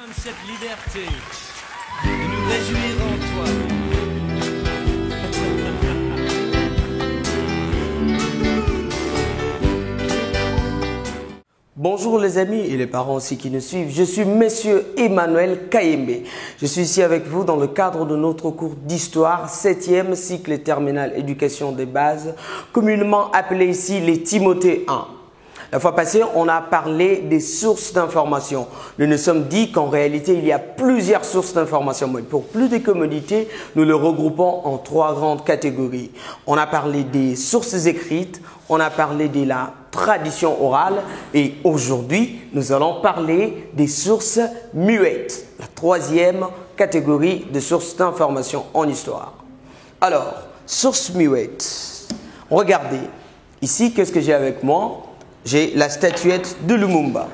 donne cette liberté de nous réjouir en toi. Bonjour les amis et les parents aussi qui nous suivent, je suis Monsieur Emmanuel Kayembe. Je suis ici avec vous dans le cadre de notre cours d'histoire, 7e cycle terminal éducation des bases, communément appelé ici les Timothée 1. La fois passée, on a parlé des sources d'information. Nous nous sommes dit qu'en réalité, il y a plusieurs sources d'information. Mais pour plus de commodité, nous le regroupons en 3 grandes catégories. On a parlé des sources écrites, on a parlé de la tradition orale et aujourd'hui, nous allons parler des sources muettes, la 3e catégorie de sources d'information en histoire. Alors, sources muettes. Regardez, ici, qu'est-ce que j'ai avec moi? J'ai la statuette de Lumumba.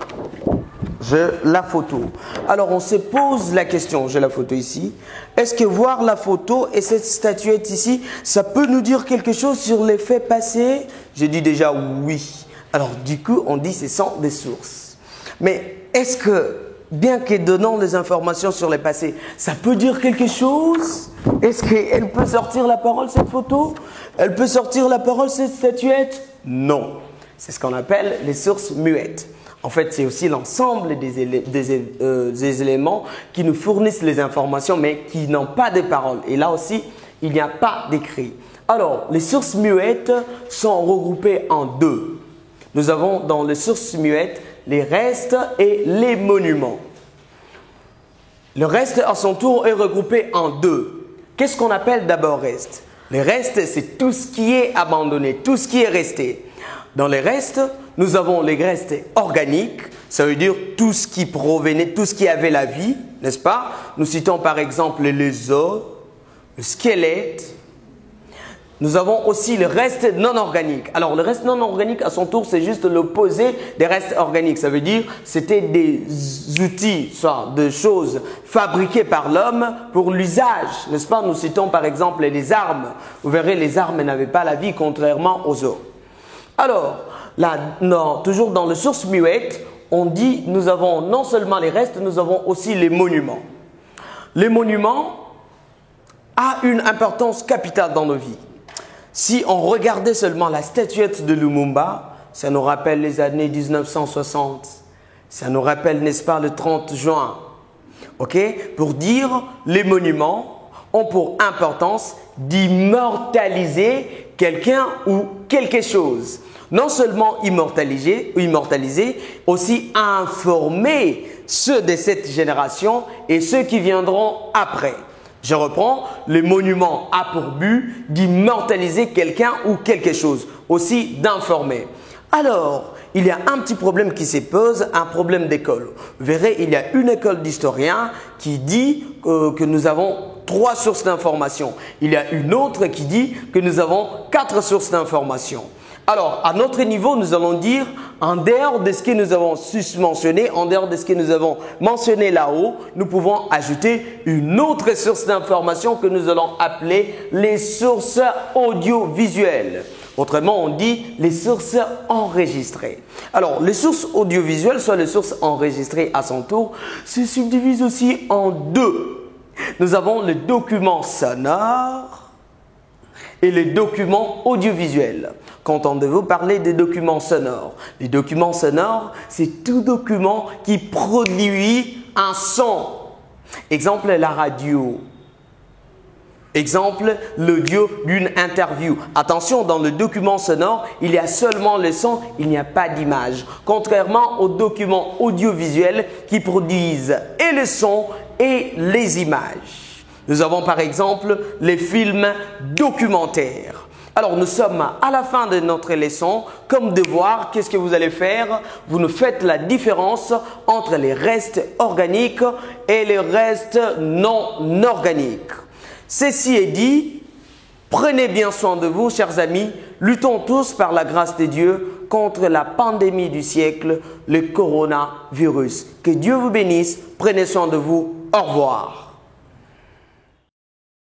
J'ai la photo. Alors, on se pose la question, j'ai la photo ici. Est-ce que voir la photo et cette statuette ici, ça peut nous dire quelque chose sur les faits passés? Je dis déjà oui. Alors, du coup, on dit ce sont des sources. Mais est-ce que, bien que donnant des informations sur les passés, ça peut dire quelque chose? Est-ce qu'elle peut sortir la parole, cette photo? Elle peut sortir la parole, cette statuette? Non. C'est ce qu'on appelle les sources muettes. En fait, c'est aussi l'ensemble des éléments qui nous fournissent les informations, mais qui n'ont pas de paroles. Et là aussi, il n'y a pas d'écrit. Alors, les sources muettes sont regroupées en 2. Nous avons dans les sources muettes les restes et les monuments. Le reste, à son tour, est regroupé en 2. Qu'est-ce qu'on appelle d'abord reste? Les restes, c'est tout ce qui est abandonné, tout ce qui est resté. Dans les restes, nous avons les restes organiques, ça veut dire tout ce qui provenait, tout ce qui avait la vie, n'est-ce pas? Nous citons par exemple les os, le squelette. Nous avons aussi le reste non organique. Alors, le reste non organique, à son tour, c'est juste l'opposé des restes organiques. Ça veut dire c'était des outils, soit des choses fabriquées par l'homme pour l'usage, n'est-ce pas? Nous citons par exemple les armes. Vous verrez, les armes n'avaient pas la vie, contrairement aux os. Alors, là, toujours dans les sources muettes, on dit nous avons non seulement les restes, nous avons aussi les monuments. Les monuments ont une importance capitale dans nos vies. Si on regardait seulement la statuette de Lumumba, ça nous rappelle les années 1960. Ça nous rappelle, n'est-ce pas, le 30 juin. Ok? Pour dire, les monuments ont pour importance d'immortaliser quelqu'un ou quelque chose. Non seulement immortaliser, aussi informer ceux de cette génération et ceux qui viendront après. Je reprends, le monument a pour but d'immortaliser quelqu'un ou quelque chose, aussi d'informer. Alors, il y a un petit problème qui se pose, un problème d'école. Vous verrez, il y a une école d'historiens qui dit que nous avons 3 sources d'information. Il y a une autre qui dit que nous avons 4 sources d'information. Alors, à notre niveau, nous allons dire, en dehors de ce que nous avons susmentionné, en dehors de ce que nous avons mentionné là-haut, nous pouvons ajouter une autre source d'information que nous allons appeler les sources audiovisuelles. Autrement, on dit les sources enregistrées. Alors, les sources audiovisuelles, soit les sources enregistrées à son tour, se subdivisent aussi en 2. Nous avons le document sonore et le document audiovisuel. Qu'entendez-vous parler des documents sonores? Les documents sonores, c'est tout document qui produit un son. Exemple, la radio. Exemple, l'audio d'une interview. Attention, dans le document sonore, il y a seulement le son, il n'y a pas d'image. Contrairement aux documents audiovisuels qui produisent et le son et les images. Nous avons par exemple les films documentaires. Alors, nous sommes à la fin de notre leçon. Comme devoir, qu'est-ce que vous allez faire? Vous nous faites la différence entre les restes organiques et les restes non organiques. Ceci est dit, prenez bien soin de vous, chers amis. Luttons tous par la grâce de Dieu contre la pandémie du siècle, le coronavirus. Que Dieu vous bénisse. Prenez soin de vous. Au revoir.